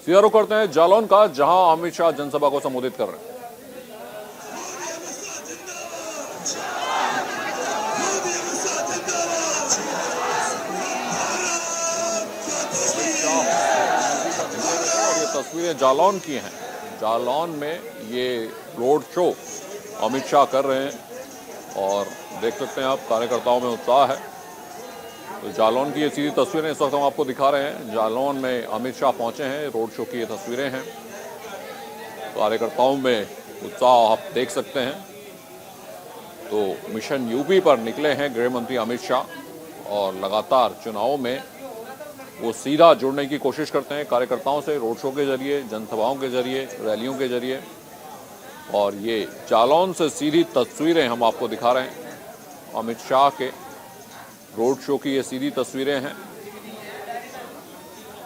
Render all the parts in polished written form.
सीधा रुख करते हैं जालौन का, जहां अमित शाह जनसभा को संबोधित कर रहे हैं। तस्वीरें जालौन की हैं। जालौन में ये रोड शो अमित शाह कर रहे हैं और देख सकते हैं आप कार्यकर्ताओं में उत्साह है। तो जालौन की ये सीधी तस्वीरें इस वक्त हम आपको दिखा रहे हैं। जालौन में अमित शाह पहुंचे हैं, रोड शो की ये तस्वीरें हैं। कार्यकर्ताओं में उत्साह आप देख सकते हैं। तो मिशन यूपी पर निकले हैं गृह मंत्री अमित शाह और लगातार चुनावों में वो सीधा जुड़ने की कोशिश करते हैं कार्यकर्ताओं से, रोड शो के जरिए, जनसभाओं के जरिए, रैलियों के जरिए। और ये जालौन से सीधी तस्वीरें हम आपको दिखा रहे हैं। अमित शाह के रोड शो की ये सीधी तस्वीरें हैं।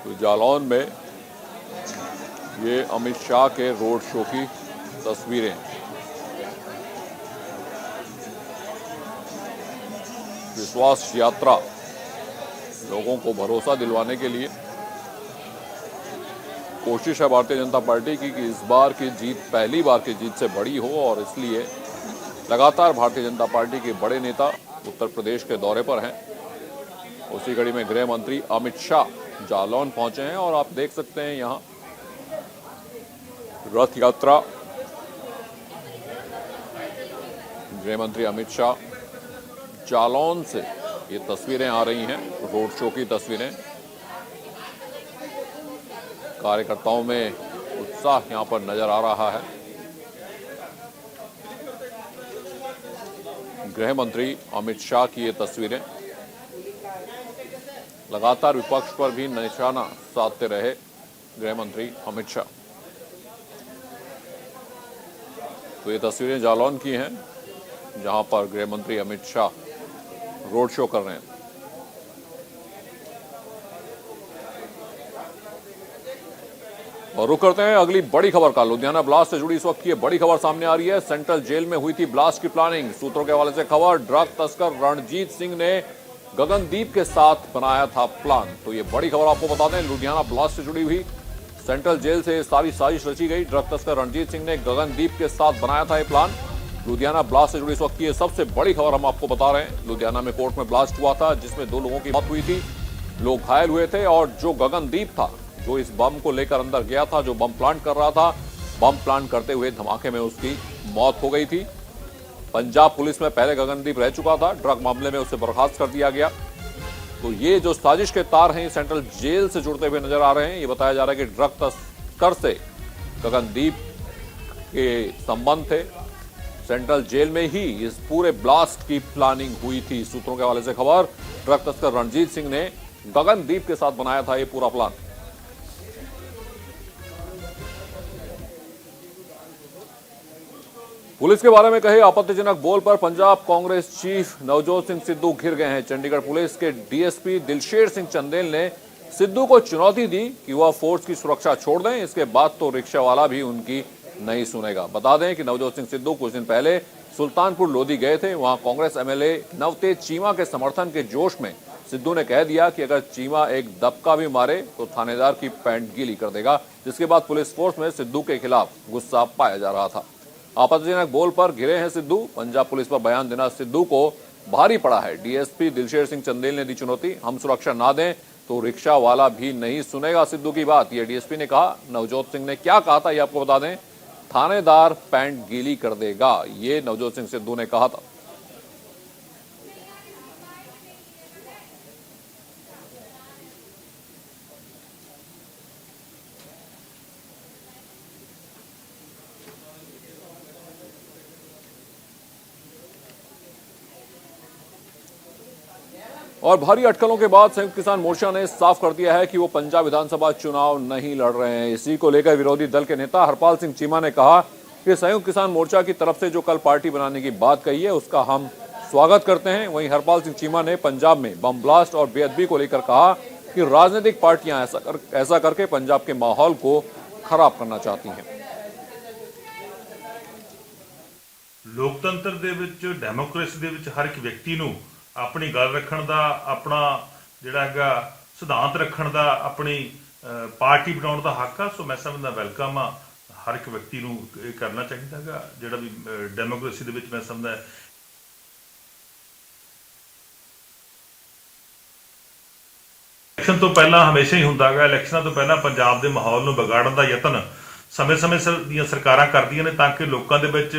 तो जालौन में ये अमित शाह के रोड शो की तस्वीरें। विश्वास यात्रा, लोगों को भरोसा दिलवाने के लिए कोशिश है भारतीय जनता पार्टी की कि इस बार की जीत पहली बार की जीत से बड़ी हो, और इसलिए लगातार भारतीय जनता पार्टी के बड़े नेता उत्तर प्रदेश के दौरे पर हैं। उसी कड़ी में गृह मंत्री अमित शाह जालौन पहुंचे हैं और आप देख सकते हैं यहां रथ यात्रा। गृह मंत्री अमित शाह जालौन से ये तस्वीरें आ रही हैं, रोड शो की तस्वीरें। कार्यकर्ताओं में उत्साह यहां पर नजर आ रहा है। गृह मंत्री अमित शाह की ये तस्वीरें। लगातार विपक्ष पर भी निशाना साधते रहे गृह मंत्री अमित शाह। तो ये तस्वीरें जालौन की हैं, जहां पर गृह मंत्री अमित शाह रोड शो कर रहे हैं। और रुक करते हैं अगली बड़ी खबर का। लुधियाना ब्लास्ट से जुड़ी इस वक्त की बड़ी खबर सामने आ रही है। सेंट्रल जेल में हुई थी ब्लास्ट की प्लानिंग। सूत्रों के हवाले से खबर, ड्रग तस्कर रणजीत सिंह ने गगनदीप के साथ बनाया था प्लान। तो ये बड़ी खबर आपको बता दें, लुधियाना ब्लास्ट से जुड़ी हुई सेंट्रल जेल से सारी साजिश रची गई। ड्रग तस्कर रणजीत सिंह ने गगनदीप के साथ बनाया था ये प्लान। लुधियाना ब्लास्ट से जुड़ी इस वक्त की सबसे बड़ी खबर हम आपको बता रहे हैं। लुधियाना में कोर्ट में ब्लास्ट हुआ था, जिसमें 2 लोगों की मौत हुई थी, लोग घायल हुए थे। और जो गगनदीप था, जो इस बम को लेकर अंदर गया था, जो बम प्लांट कर रहा था, बम प्लांट करते हुए धमाके में उसकी मौत हो गई थी। पंजाब पुलिस में पहले गगनदीप रह चुका था, ड्रग मामले में उसे बर्खास्त कर दिया गया। तो ये जो साजिश के तार हैं सेंट्रल जेल से जुड़ते हुए नजर आ रहे हैं। ये बताया जा रहा है कि ड्रग तस्कर से गगनदीप के संबंध थे। सेंट्रल जेल में ही इस पूरे ब्लास्ट की प्लानिंग हुई थी। सूत्रों के हवाले से खबर, ड्रग तस्कर रणजीत सिंह ने गगनदीप के साथ बनाया था ये पूरा प्लान। पुलिस के बारे में कहे आपत्तिजनक बोल पर पंजाब कांग्रेस चीफ नवजोत सिंह सिद्धू घिर गए हैं। चंडीगढ़ पुलिस के डीएसपी दिलशेर सिंह चंदेल ने सिद्धू को चुनौती दी कि वह फोर्स की सुरक्षा छोड़ दें, इसके बाद तो रिक्शा वाला भी उनकी नहीं सुनेगा। बता दें कि नवजोत सिंह सिद्धू कुछ दिन पहले सुल्तानपुर लोधी गए थे। वहां कांग्रेस एमएलए नवतेज चीमा के समर्थन के जोश में सिद्धू ने कह दिया कि अगर चीमा एक दबका भी मारे तो थानेदार की पैंट गीली कर देगा, जिसके बाद पुलिस फोर्स में सिद्धू के खिलाफ गुस्सा पाया जा रहा था। आपत्तिजनक बोल पर घिरे हैं सिद्धू। पंजाब पुलिस पर बयान देना सिद्धू को भारी पड़ा है। डीएसपी दिलशेर सिंह चंदेल ने दी चुनौती, हम सुरक्षा ना दें तो रिक्शा वाला भी नहीं सुनेगा सिद्धू की बात, ये डीएसपी ने कहा। नवजोत सिंह ने क्या कहा था ये आपको बता दें, थानेदार पैंट गीली कर देगा, ये नवजोत सिंह सिद्धू ने कहा था। और भारी अटकलों के बाद संयुक्त किसान मोर्चा ने साफ कर दिया है कि वो पंजाब विधानसभा चुनाव नहीं लड़ रहे हैं। इसी को लेकर विरोधी दल के नेता हरपाल सिंह चीमा ने कहा कि संयुक्त किसान मोर्चा की तरफ से जो कल पार्टी बनाने की बात कही है उसका हम स्वागत करते हैं। वहीं हरपाल सिंह चीमा ने पंजाब में बम ब्लास्ट और बेअदबी को लेकर कहा कि राजनीतिक पार्टियां ऐसा करके पंजाब के माहौल को खराब करना चाहती हैं। लोकतंत्र दे विच, डेमोक्रेसी दे विच हर एक व्यक्ति नूं अपनी गल रखण दा, अपना जिहड़ा हैगा सिद्धांत रखण दा, अपनी ਪਾਰਟੀ ਬਣਾਉਣ ਦਾ ਹੱਕ ਆ। ਸੋ ਮੈਂ ਸਮਝਦਾ ਵੈਲਕਮ ਆ, ਹਰ ਇੱਕ ਵਿਅਕਤੀ ਨੂੰ ਇਹ ਕਰਨਾ ਚਾਹੀਦਾਗਾ। ਜਿਹੜਾ ਵੀ ਡੈਮੋਕ੍ਰੇਸੀ ਦੇ ਵਿੱਚ ਮੈਂ ਸਮਝਦਾ ਇਲੈਕਸ਼ਨ ਤੋਂ ਪਹਿਲਾਂ ਹਮੇਸ਼ਾ ਹੀ ਹੁੰਦਾਗਾ, ਇਲੈਕਸ਼ਨਾਂ ਤੋਂ ਪਹਿਲਾਂ ਪੰਜਾਬ ਦੇ ਮਾਹੌਲ ਨੂੰ ਵਿਗਾੜਨ ਦਾ ਯਤਨ ਸਮੇਂ-ਸਮੇਂ ਦੀਆਂ ਸਰਕਾਰਾਂ ਕਰਦੀਆਂ ਨੇ, ਤਾਂ ਕਿ ਲੋਕਾਂ ਦੇ ਵਿੱਚ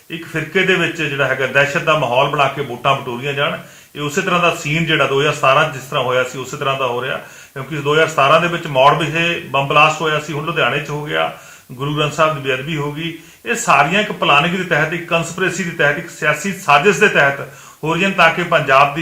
ਇੱਕ ਫਿਰਕੇ ਦੇ ਵਿੱਚ ਜਿਹੜਾ ਹੈਗਾ ਦਹਿਸ਼ਤ ਦਾ ਮਾਹੌਲ ਬਣਾ ਕੇ ਵੋਟਾਂ ਬਟੋਰੀਆਂ ਜਾਣ। ਇਹ ਉਸੇ ਤਰ੍ਹਾਂ ਦਾ ਸੀਨ ਜਿਹੜਾ 2017 ਜਿਸ ਤਰ੍ਹਾਂ ਹੋਇਆ ਸੀ ਉਸੇ ਤਰ੍ਹਾਂ ਦਾ ਹੋ ਰਿਹਾ, ਕਿਉਂਕਿ 2017 ਦੇ ਵਿੱਚ ਮੌੜ ਵਿਖੇ ਬੰਬ ਬਲਾਸਟ ਹੋਇਆ ਸੀ, ਹੁਣ ਲੁਧਿਆਣੇ 'ਚ ਹੋ ਗਿਆ, ਗੁਰੂ ਗ੍ਰੰਥ ਸਾਹਿਬ ਦੀ ਬੇਅਦਬੀ ਹੋ ਗਈ। ਇਹ ਸਾਰੀਆਂ ਇੱਕ ਪਲਾਨਿੰਗ ਦੇ ਤਹਿਤ, ਇੱਕ ਕੰਸਪੀਰੇਸੀ ਦੇ ਤਹਿਤ, ਇੱਕ ਸਿਆਸੀ ਸਾਜ਼ਿਸ਼ ਦੇ ਤਹਿਤ ਹੋ ਰਹੀਆਂ, ਤਾਂ ਕਿ ਪੰਜਾਬ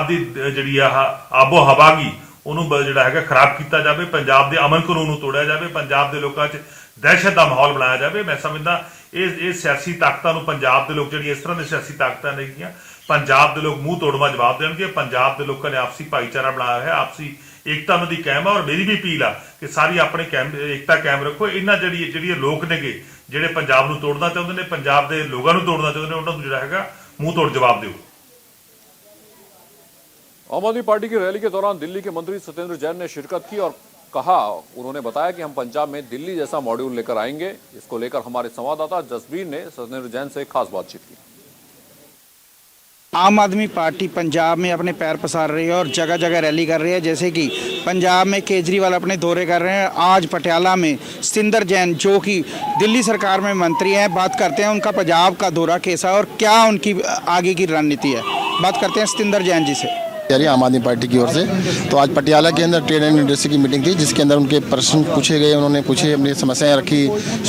ਦੀ ਜਿਹੜੀ ਆਬੋ ਹਵਾ ਗੀ ਉਹਨੂੰ ਜਿਹੜਾ ਹੈਗਾ ਖਰਾਬ ਕੀਤਾ ਜਾਵੇ, ਪੰਜਾਬ ਦੇ ਅਮਨ ਕਾਨੂੰਨ ਨੂੰ ਤੋੜਿਆ ਜਾਵੇ, ਪੰਜਾਬ ਦੇ ਲੋਕਾਂ 'ਚ ਦਹਿਸ਼ਤ ਦਾ ਮਾਹੌਲ ਬਣਾਇਆ ਜਾਵੇ। ਮੈਂ ਸਮਝਦਾ ਇਹ ਸਿਆਸੀ ਤਾਕਤਾਂ ਨੂੰ ਪੰਜਾਬ ਦੇ ਲੋਕ, ਜਿਹੜੀਆਂ ਇਸ ਤਰ੍ਹਾਂ ਦੀ ਸਿਆਸੀ ਤਾਕਤਾਂ ਨੇਗੀਆਂ, ਪੰਜਾਬ ਦੇ ਲੋਕ ਮੂੰਹ ਤੋੜਵਾ ਜਵਾਬ ਦੇਣਗੇ। ਪੰਜਾਬ ਦੇ ਲੋਕਾਂ ਨੇ ਆਪਸੀ ਭਾਈਚਾਰਾ ਬਣਾਇਆ ਹੈ, ਆਪਸੀ ਏਕਤਾ ਉਹਨਾਂ ਦੀ ਕਾਇਮ ਆ। ਔਰ ਮੇਰੀ ਵੀ ਅਪੀਲ ਆ ਕਿ ਸਾਰੀ ਆਪਣੇ ਏਕਤਾ ਕਾਇਮ ਰੱਖੋ। ਇਹਨਾਂ ਜਿਹੜੀ ਲੋਕ ਨੇਗੇ ਜਿਹੜੇ ਪੰਜਾਬ ਨੂੰ ਤੋੜਨਾ ਚਾਹੁੰਦੇ ਨੇ, ਪੰਜਾਬ ਦੇ ਲੋਕਾਂ ਨੂੰ ਤੋੜਨਾ ਚਾਹੁੰਦੇ ਨੇ, ਉਹਨਾਂ ਨੂੰ ਜਿਹੜਾ ਹੈਗਾ ਮੂੰਹ ਤੋੜ ਜਵਾਬ ਦਿਓ। आम आदमी पार्टी की रैली के दौरान दिल्ली के मंत्री सत्येंद्र जैन ने शिरकत की और कहा, उन्होंने बताया कि हम पंजाब में दिल्ली जैसा मॉड्यूल लेकर आएंगे। इसको लेकर हमारे संवाददाता जसबीर ने सत्येंद्र जैन से खास बातचीत की। आम आदमी पार्टी पंजाब में अपने पैर पसार रही है और जगह जगह रैली कर रही है। जैसे कि पंजाब में केजरीवाल अपने दौरे कर रहे हैं, आज पटियाला में सत्येंद्र जैन जो कि दिल्ली सरकार में मंत्री हैं, बात करते हैं उनका पंजाब का दौरा कैसा है और क्या उनकी आगे की रणनीति है। बात करते हैं सत्येंद्र जैन जी से। आम आदमी पार्टी की ओर से तो आज पटियाला के अंदर ट्रेड एंड इंडस्ट्री की मीटिंग थी, जिसके अंदर उनके प्रश्न पूछे गए, उन्होंने पूछे, अपनी समस्याएं रखी,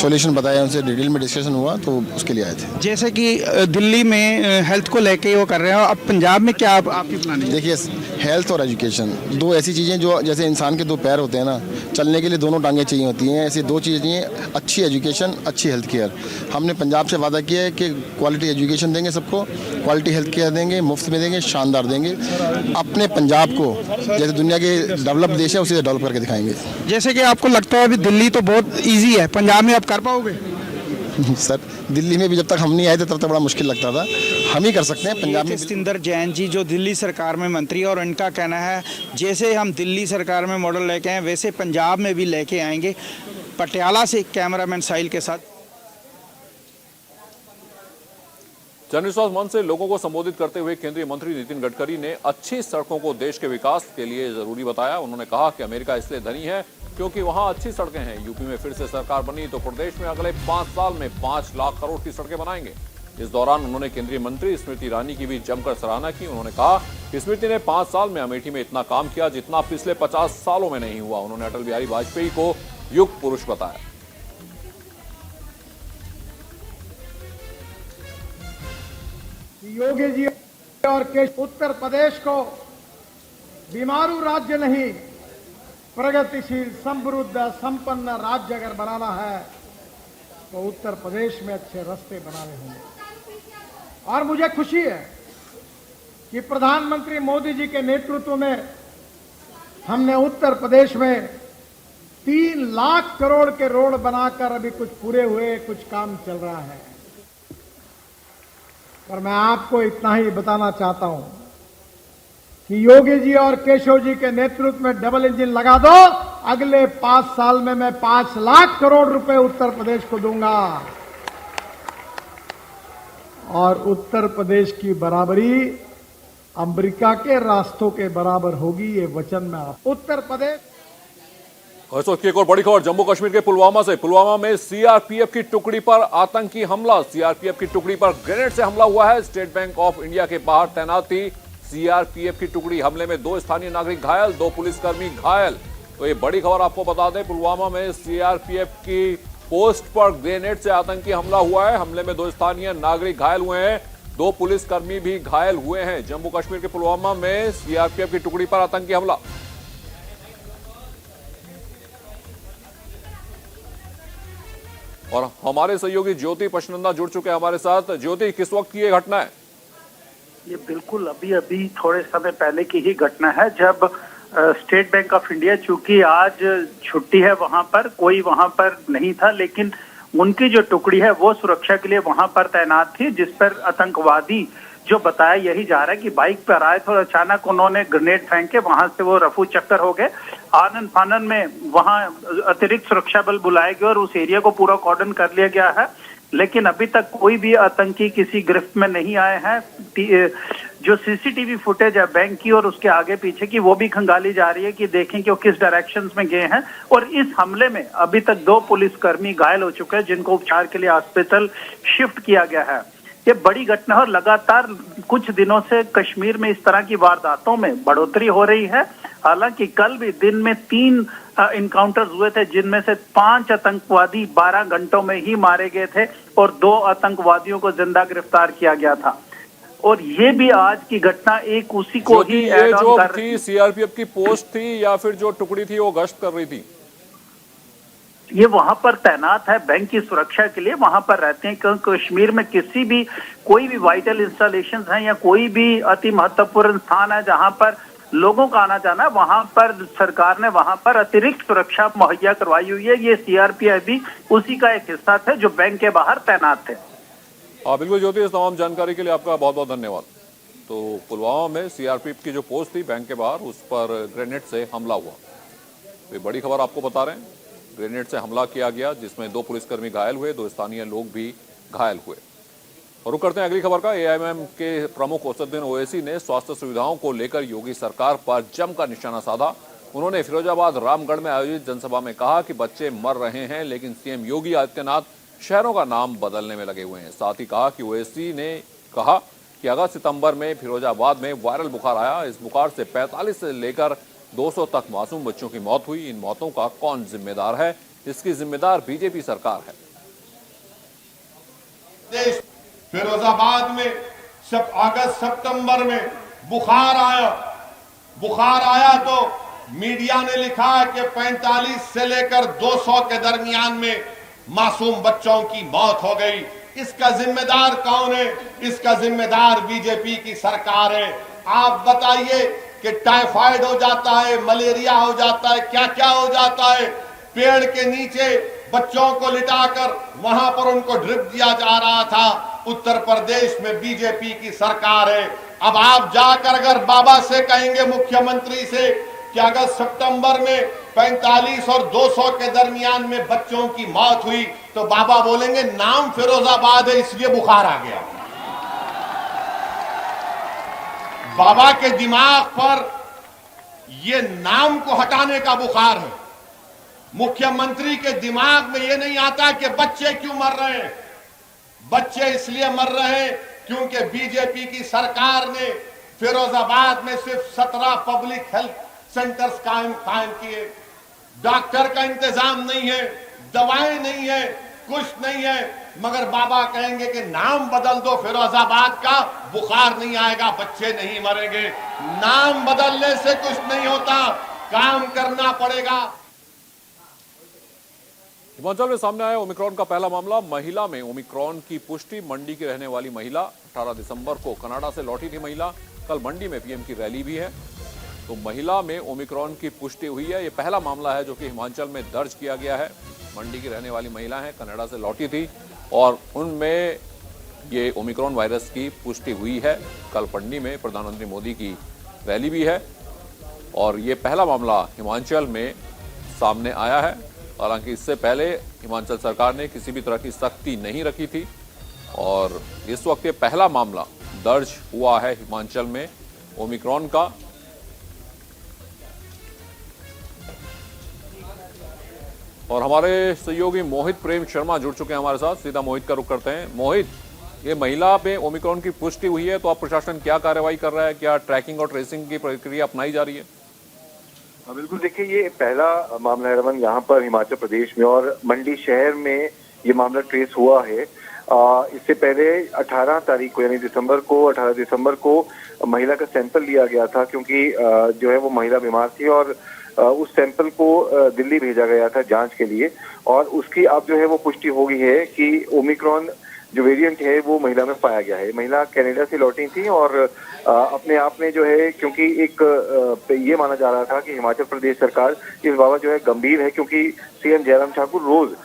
सॉल्यूशन बताया, उनसे डिटेल में डिस्कशन हुआ, तो उसके लिए आए थे। जैसे कि दिल्ली में हेल्थ को लेके वो कर रहे हैं, अब पंजाब में क्या आपकी प्लानिंग? देखिए, हेल्थ और एजुकेशन दो ऐसी चीज़ें जो जैसे इंसान के दो पैर होते हैं ना, चलने के लिए दोनों टांगें चाहिए होती हैं, ऐसी दो चीज़ें चाहिए, अच्छी एजुकेशन, अच्छी हेल्थ केयर। हमने पंजाब से वादा किया है कि क्वालिटी एजुकेशन देंगे सबको, क्वालिटी हेल्थ केयर देंगे, मुफ्त में देंगे, शानदार देंगे। अपने पंजाब को जैसे दुनिया के डेवलप देश है उसे डेवलप करके दिखाएंगे। जैसे कि आपको लगता है अभी दिल्ली तो बहुत इजी है, पंजाब में आप कर पाओगे? सर, दिल्ली में भी जब तक हम नहीं आए थे तब तक बड़ा मुश्किल लगता था, हम ही कर सकते हैं। पंजाब में सत्येंद्र जैन जी जो दिल्ली सरकार में मंत्री है, और इनका कहना है जैसे हम दिल्ली सरकार में मॉडल लेके आए वैसे पंजाब में भी लेके आएंगे। पटियाला से कैमरामैन साहिल के साथ। जनविश्वास मंच से लोगों को संबोधित करते हुए केंद्रीय मंत्री नितिन गडकरी ने अच्छी सड़कों को देश के विकास के लिए जरूरी बताया। उन्होंने कहा कि अमेरिका इसलिए धनी है क्योंकि वहां अच्छी सड़कें हैं। यूपी में फिर से सरकार बनी तो प्रदेश में अगले 5 साल में 5 लाख करोड़ की सड़कें बनाएंगे। इस दौरान उन्होंने केंद्रीय मंत्री स्मृति ईरानी की भी जमकर सराहना की। उन्होंने कहा कि स्मृति ने 5 साल में अमेठी में इतना काम किया जितना पिछले 50 सालों में नहीं हुआ। उन्होंने अटल बिहारी वाजपेयी को युग पुरुष बताया। योगी जी और उत्तर प्रदेश को बीमारू राज्य नहीं, प्रगतिशील, समृद्ध, संपन्न राज्य अगर बनाना है तो उत्तर प्रदेश में अच्छे रास्ते बनाने होंगे। और मुझे खुशी है कि प्रधानमंत्री मोदी जी के नेतृत्व में हमने उत्तर प्रदेश में 3 लाख करोड़ के रोड बनाकर अभी कुछ पूरे हुए, कुछ काम चल रहा है। पर मैं आपको इतना ही बताना चाहता हूं कि योगी जी और केशव जी के नेतृत्व में डबल इंजन लगा दो, अगले 5 साल में मैं 5 लाख करोड़ रुपए उत्तर प्रदेश को दूंगा। और उत्तर प्रदेश की बराबरी अमेरिका के रास्तों के बराबर होगी, ये वचन मैं उत्तर प्रदेश। और इस वक्त की एक और बड़ी खबर जम्मू कश्मीर के पुलवामा से। पुलवामा में सीआरपीएफ की टुकड़ी पर आतंकी हमला। सीआरपीएफ की टुकड़ी पर ग्रेनेड से हमला हुआ है। स्टेट बैंक ऑफ इंडिया के बाहर तैनात थी सीआरपीएफ की टुकड़ी। हमले में 2 स्थानीय नागरिक घायल, 2 पुलिसकर्मी घायल। तो ये बड़ी खबर आपको बता दें, पुलवामा में सीआरपीएफ की पोस्ट पर ग्रेनेड से आतंकी हमला हुआ है। हमले में 2 स्थानीय नागरिक घायल हुए हैं, 2 पुलिसकर्मी भी घायल हुए हैं। जम्मू कश्मीर के पुलवामा में सीआरपीएफ की टुकड़ी पर आतंकी हमला। और हमारे सहयोगी ज्योति पशनंदा जुड़ चुके हैं हमारे साथ। ज्योति, किस वक्त की ये घटना है? ये बिल्कुल अभी थोड़े समय पहले की ही घटना है, जब स्टेट बैंक ऑफ इंडिया, चूंकि आज छुट्टी है, वहां पर कोई वहां पर नहीं था, लेकिन उनकी जो टुकड़ी है वो सुरक्षा के लिए वहां पर तैनात थी, जिस पर आतंकवादी जो बताया यही जा रहा है कि बाइक पर आए थे और अचानक उन्होंने ग्रेनेड फेंके, वहां से वो रफू चक्कर हो गए आनन फानन में वहां अतिरिक्त सुरक्षा बल बुलाए गए और उस एरिया को पूरा कॉर्डन कर लिया गया है, लेकिन अभी तक कोई भी आतंकी किसी गिरफ्त में नहीं आए हैं। जो सीसीटीवी फुटेज है बैंक की और उसके आगे पीछे की, वो भी खंगाली जा रही है कि देखें कि वो किस डायरेक्शंस में गए हैं। और इस हमले में अभी तक 2 पुलिसकर्मी घायल हो चुके हैं, जिनको उपचार के लिए हॉस्पिटल शिफ्ट किया गया है। ये बड़ी घटना है और लगातार कुछ दिनों से कश्मीर में इस तरह की वारदातों में बढ़ोतरी हो रही है। हालांकि कल भी दिन में 3 इनकाउंटर्स हुए थे, जिनमें से 5 आतंकवादी 12 घंटों में ही मारे गए थे और 2 आतंकवादियों को जिंदा गिरफ्तार किया गया था। और ये भी आज की घटना एक उसी को ही ये जो थी सीआरपीएफ की पोस्ट थी या फिर जो टुकड़ी थी वो गश्त कर रही थी? ये वहां पर तैनात है बैंक की सुरक्षा के लिए, वहां पर रहते हैं, क्योंकि कश्मीर में किसी भी कोई भी वाइटल इंस्टॉलेशंस हैं या कोई भी अति महत्वपूर्ण स्थान है जहां पर लोगों का आना जाना, वहां पर सरकार ने वहां पर अतिरिक्त सुरक्षा मुहैया करवाई हुई है। ये सीआरपीएफ भी उसी का एक हिस्सा थे जो बैंक के बाहर तैनात थे। बिल्कुल ज्योति, इस तमाम जानकारी के लिए आपका बहुत बहुत धन्यवाद। तो पुलवामा में सीआरपीएफ की जो पोस्ट थी बैंक के बाहर, उस पर ग्रेनेड से हमला हुआ। तो बड़ी खबर आपको बता रहे हैं, ग्रेनेड से हमला किया गया जिसमें 2 पुलिसकर्मी घायल हुए, 2 स्थानीय लोग भी घायल हुए। और रुक करते हैं अगली खबर का। एआईएमएम के प्रमुख असदुद्दीन ओवैसी ने स्वास्थ्य सुविधाओं को लेकर योगी सरकार पर जमकर निशाना साधा। उन्होंने फिरोजाबाद रामगढ़ में आयोजित जनसभा में कहा कि बच्चे मर रहे हैं, लेकिन सीएम योगी आदित्यनाथ शहरों का नाम बदलने में लगे हुए हैं। साथ ही कहा कि ओवैसी ने कहा कि अगस्त सितंबर में फिरोजाबाद में वायरल बुखार आया। इस बुखार से 45 से लेकर 200 तक मासूम बच्चों की मौत हुई। इन मौतों का कौन जिम्मेदार है? इसकी जिम्मेदार बीजेपी सरकार है। फिरोजाबाद में अगस्त सितंबर में बुखार आया तो मीडिया ने लिखा कि 45 से लेकर 200 के दरमियान में मासूम बच्चों की मौत हो गई। इसका जिम्मेदार कौन है? इसका जिम्मेदार बीजेपी की सरकार है। आप बताइए कि टाइफाइड हो जाता है, मलेरिया हो जाता है, क्या क्या हो जाता है। पेड़ के नीचे बच्चों को लिटाकर वहां पर उनको ड्रिप दिया जा रहा था। उत्तर प्रदेश में बीजेपी की सरकार है। अब आप जाकर अगर बाबा से कहेंगे, मुख्यमंत्री से, कि अगस्त सितंबर में 45 और 200 के दरमियान में बच्चों की मौत हुई, तो बाबा बोलेंगे नाम फिरोजाबाद है इसलिए बुखार आ गया। बाबा के दिमाग पर ये नाम को हटाने का बुखार है। मुख्यमंत्री के दिमाग में ये नहीं आता कि बच्चे क्यों मर रहे हैं। बच्चे इसलिए मर रहे हैं क्योंकि बीजेपी की सरकार ने फिरोजाबाद में सिर्फ 17 पब्लिक हेल्थ सेंटर्स कायम किए। डॉक्टर का इंतजाम नहीं है, दवाएं नहीं है, कुछ नहीं है, मगर बाबा कहेंगे कि नाम बदल दो फिरोजाबाद का, बुखार नहीं आएगा, बच्चे नहीं मरेंगे। नाम बदलने से कुछ नहीं होता, काम करना पड़ेगा। हिमाचल में सामने आया ओमिक्रॉन का पहला मामला। महिला में ओमिक्रॉन की पुष्टि। मंडी की रहने वाली महिला 18 दिसंबर को कनाडा से लौटी थी महिला। कल मंडी में पीएम की रैली भी है। तो महिला में ओमिक्रॉन की पुष्टि हुई है। ये पहला मामला है जो कि हिमाचल में दर्ज किया गया है। मंडी की रहने वाली महिला है, कनाडा से लौटी थी और उनमें ये ओमिक्रॉन वायरस की पुष्टि हुई है। कल मंडी में प्रधानमंत्री मोदी की रैली भी है और ये पहला मामला हिमाचल में सामने आया है। हालांकि इससे पहले हिमाचल सरकार ने किसी भी तरह की सख्ती नहीं रखी थी और इस वक्त ये पहला मामला दर्ज हुआ है हिमाचल में ओमिक्रॉन का। और हमारे सहयोगी मोहित प्रेम शर्मा जुड़ चुके हैं हमारे साथ। सीधा मोहित का रुख करते हैं। मोहित, ये महिला पे ओमिक्रॉन की पुष्टि हुई है तो अब प्रशासन क्या कार्रवाई कर रहा है? क्या ट्रैकिंग और ट्रेसिंग की प्रक्रिया अपनाई जा रही है? बिल्कुल, देखिए ये पहला मामला है रमन यहाँ पर हिमाचल प्रदेश में और मंडी शहर में ये मामला ट्रेस हुआ है। इससे पहले 18 तारीख को यानी 18 दिसंबर को महिला का सैंपल लिया गया था क्योंकि जो है वो महिला बीमार थी और उस सैंपल को दिल्ली भेजा गया था जांच के लिए और उसकी अब जो है वो पुष्टि हो गई है कि ओमिक्रॉन जो वेरिएंट है वो महिला में पाया गया है। महिला कनाडा से लौटी थी और अपने आप में जो है क्योंकि एक ये माना जा रहा था कि हिमाचल प्रदेश सरकार इस बाबत जो है गंभीर है क्योंकि सीएम जयराम ठाकुर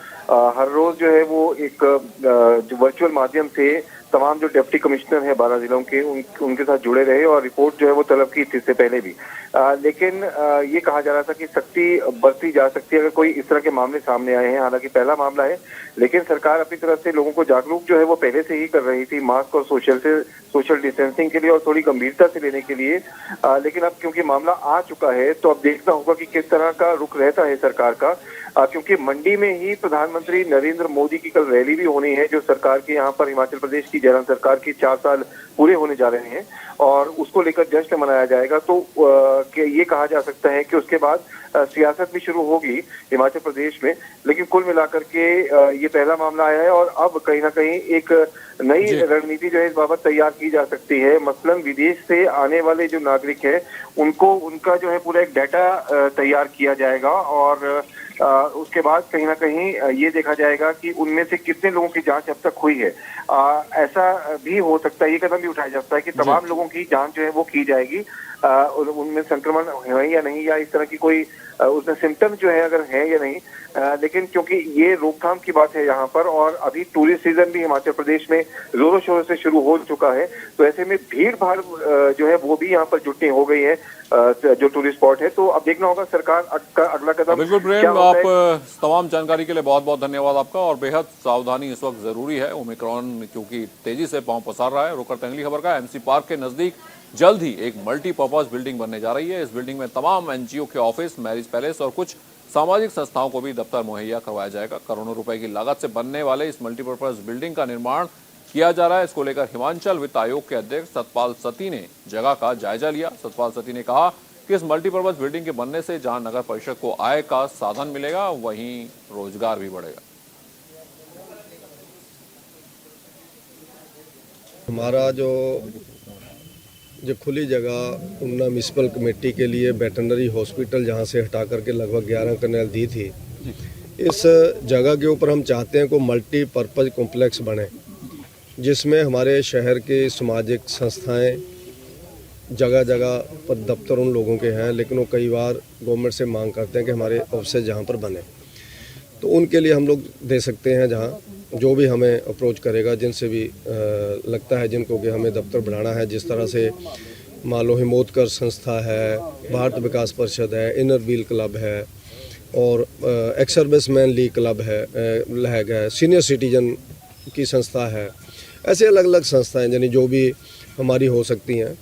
हर रोज जो है वो एक जो वर्चुअल माध्यम से तमाम जो डिप्टी कमिश्नर हैं 12 जिलों के उनके साथ जुड़े रहे और रिपोर्ट जो है वो तलब की थी इससे पहले भी। लेकिन ये कहा जा रहा था कि सख्ती बरती जा सकती है अगर कोई इस तरह के मामले सामने आए हैं। हालांकि पहला मामला है, लेकिन सरकार अपनी तरफ से लोगों को जागरूक जो है वो पहले से ही कर रही थी मास्क और सोशल डिस्टेंसिंग के लिए और थोड़ी गंभीरता से लेने के लिए। लेकिन अब क्योंकि मामला आ चुका है तो अब देखना होगा कि किस तरह का रुख रहता है सरकार का, क्योंकि मंडी में ही प्रधानमंत्री नरेंद्र मोदी की कल रैली भी होनी है, जो सरकार के यहाँ पर हिमाचल प्रदेश की जयराम सरकार की 4 साल पूरे होने जा रहे हैं और उसको लेकर जश्न मनाया जाएगा। तो ये कहा जा सकता है कि उसके बाद सियासत भी शुरू होगी हिमाचल प्रदेश में। लेकिन कुल मिलाकर के ये पहला मामला आया है और अब कहीं ना कहीं एक नई रणनीति जो है इस बाबत तैयार की जा सकती है। मसलन विदेश से आने वाले जो नागरिक हैं उनका जो है पूरा एक डाटा तैयार किया जाएगा और उसके बाद कहीं ना कहीं ये देखा जाएगा कि उनमें से कितने लोगों की जांच अब तक हुई है। ऐसा भी हो सकता है, ये कदम भी उठाया जा सकता है कि तमाम लोगों की जांच जो है वो की जाएगी, उनमें संक्रमण है या नहीं, या इस तरह की कोई उसमें सिम्टम जो है अगर है या नहीं। लेकिन क्योंकि ये रोकथाम की बात है यहाँ पर और अभी टूरिस्ट सीजन भी हिमाचल प्रदेश में जोरों शोरों से शुरू हो चुका है, तो ऐसे में भीड़ भाड़ जो है वो भी यहाँ पर जुटनी हो गई है जो टूरिस्ट स्पॉट है। तो अब देखना होगा सरकार का अगला कदम। बिल्कुल प्रेम, आप तमाम जानकारी के लिए बहुत बहुत धन्यवाद आपका। और बेहद सावधानी इस वक्त जरूरी है, ओमिक्रॉन क्योंकि तेजी से पांव पसार रहा है। रुक करते हैं अगली खबर का। एमसी पार्क के नजदीक जल्द ही एक मल्टीपर्पज बिल्डिंग बनने जा रही है। इस बिल्डिंग में तमाम एनजीओ के ऑफिस, मैरिज पैलेस और कुछ सामाजिक संस्थाओं को भी दफ्तर मुहैया करवाया जाएगा। करोड़ों रुपए की लागत से बनने वाले इस मल्टीपर्पज बिल्डिंग का निर्माण किया जा रहा है। इसको लेकर हिमाचल वित्त आयोग के अध्यक्ष सतपाल सती ने जगह का जायजा लिया। सतपाल सती ने कहा कि इस मल्टीपर्पज बिल्डिंग के बनने से जहां नगर परिषद को आय का साधन मिलेगा, वहीं रोजगार भी बढ़ेगा। हमारा जो खुली जगह ऊना म्यूनसिपल कमेटी के लिए वेटरनरी हॉस्पिटल जहां से हटा करके लगभग 11 कनाल दी थी, इस जगह के ऊपर हम चाहते हैं को मल्टीपर्पज कॉम्प्लेक्स बने, जिसमें हमारे शहर के सामाजिक संस्थाएं जगह जगह पर दफ्तर उन लोगों के हैं, लेकिन वो कई बार गवर्नमेंट से मांग करते हैं कि हमारे ऑफिस जहाँ पर बने, तो उनके लिए हम लोग दे सकते हैं। जहाँ जो भी हमें अप्रोच करेगा, जिनसे भी लगता है जिनको कि हमें दफ्तर बढ़ाना है, जिस तरह से मान लो हिमोत्कर संस्था है, भारत विकास परिषद है, इनर व्हील क्लब है और एक्स सर्विसमैन लीग क्लब है, सीनियर सिटीजन की संस्था है, ऐसे अलग अलग संस्थाएं यानी जो भी हमारी हो सकती हैं,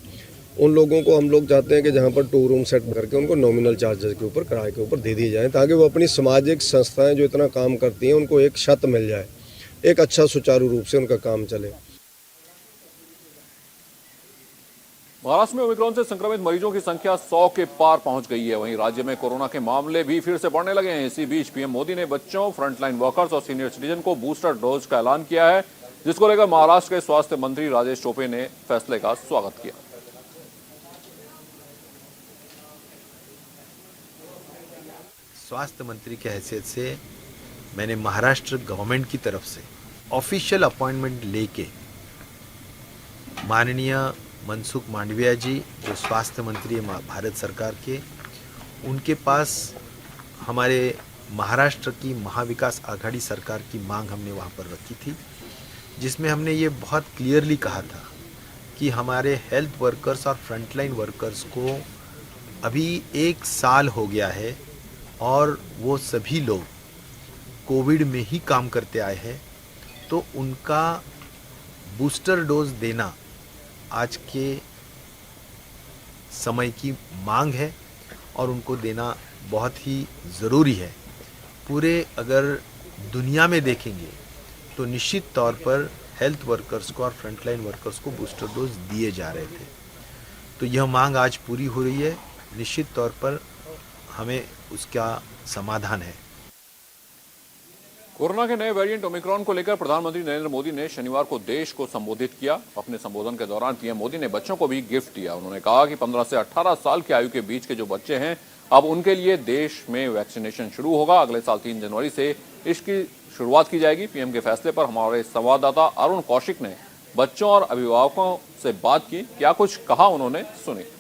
उन लोगों को हम लोग चाहते हैं कि जहाँ पर 2 रूम सेट करके उनको नॉमिनल चार्जेस के ऊपर, किराए के ऊपर दे दिए जाएँ, ताकि वो अपनी सामाजिक संस्थाएं जो इतना काम करती हैं उनको एक छत मिल जाए, एक अच्छा सुचारू रूप से उनका काम चले। महाराष्ट्र में ओमिक्रॉन से संक्रमित मरीजों की संख्या 100 के पार पहुंच गई है। वहीं राज्य में कोरोना के मामले भी फिर से बढ़ने लगे हैं। इसी बीच पीएम मोदी ने बच्चों, फ्रंटलाइन वर्कर्स और सीनियर सिटीजन को बूस्टर डोज का ऐलान किया है, जिसको लेकर महाराष्ट्र के स्वास्थ्य मंत्री राजेश टोपे ने फैसले का स्वागत किया। स्वास्थ्य मंत्री के हैसियत से मैंने महाराष्ट्र गवर्नमेंट की तरफ से ऑफिशियल अपॉइंटमेंट लेके माननीय मनसुख मांडविया जी, जो स्वास्थ्य मंत्री है भारत सरकार के, उनके पास हमारे महाराष्ट्र की महाविकास आघाड़ी सरकार की मांग हमने वहाँ पर रखी थी, जिसमें हमने ये बहुत क्लियरली कहा था कि हमारे हेल्थ वर्कर्स और फ्रंटलाइन वर्कर्स को अभी 1 साल हो गया है और वो सभी लोग कोविड में ही काम करते आए हैं, तो उनका बूस्टर डोज देना आज के समय की मांग है और उनको देना बहुत ही ज़रूरी है। पूरे अगर दुनिया में देखेंगे तो निश्चित तौर पर हेल्थ वर्कर्स को और फ्रंटलाइन वर्कर्स को बूस्टर डोज दिए जा रहे थे, तो यह मांग आज पूरी हो रही है। निश्चित तौर पर हमें उसका समाधान है। कोरोना के नए वेरिएंट ओमिक्रॉन को लेकर प्रधानमंत्री नरेंद्र मोदी ने शनिवार को देश को संबोधित किया। अपने संबोधन के दौरान पीएम मोदी ने बच्चों को भी गिफ्ट दिया। उन्होंने कहा कि 15 से 18 साल की आयु के बीच के जो बच्चे हैं, अब उनके लिए देश में वैक्सीनेशन शुरू होगा। अगले साल 3 जनवरी से इसकी शुरुआत की जाएगी। पीएम के फैसले पर हमारे संवाददाता अरुण कौशिक ने बच्चों और अभिभावकों से बात की। क्या कुछ कहा उन्होंने, सुनिए।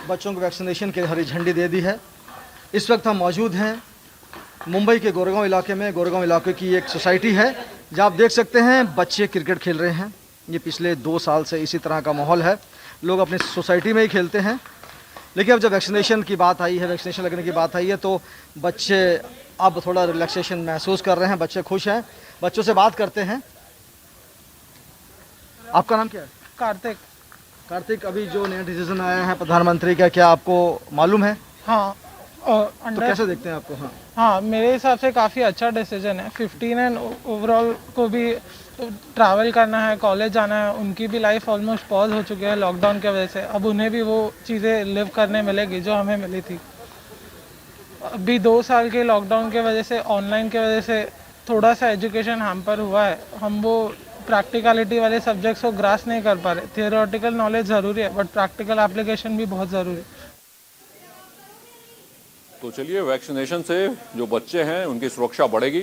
बच्चों को वैक्सीनेशन के हरी झंडी दे दी है। इस वक्त हम मौजूद हैं मुंबई के गोरेगांव इलाके में। गोरेगांव इलाके की एक सोसाइटी है जहाँ आप देख सकते हैं बच्चे क्रिकेट खेल रहे हैं। ये पिछले 2 साल से इसी तरह का माहौल है, लोग अपनी सोसाइटी में ही खेलते हैं। लेकिन अब जब वैक्सीनेशन की बात आई है, वैक्सीनेशन लगने की बात आई है, तो बच्चे अब थोड़ा रिलैक्सेशन महसूस कर रहे हैं, बच्चे खुश हैं। बच्चों से बात करते हैं। आपका नाम क्या है? कार्तिक। कार्तिक, अभी जो नया डिसीजन आया है प्रधानमंत्री का, क्या आपको मालूम है? हाँ, तो कैसे देखते हैं आपको? हाँ, मेरे हिसाब से काफ़ी अच्छा डिसीजन है। 15 एंड ओवरऑल को भी ट्रैवल करना है, कॉलेज जाना है, उनकी भी लाइफ ऑलमोस्ट पॉज हो चुकी है लॉकडाउन की वजह से। अब उन्हें भी वो चीज़ें लिव करने मिलेगी जो हमें मिली थी। अभी 2 साल के लॉकडाउन की वजह से, ऑनलाइन की वजह से थोड़ा सा एजुकेशन हैम्पर हुआ है। हम वो प्रैक्टिकलिटी वाले सब्जेक्ट्स को ग्रास नहीं कर पा रहे। थियोरेटिकल नॉलेज ज़रूरी है, बट प्रैक्टिकल एप्लीकेशन भी बहुत ज़रूरी है। तो चलिए, वैक्सीनेशन से जो बच्चे हैं उनकी सुरक्षा बढ़ेगी।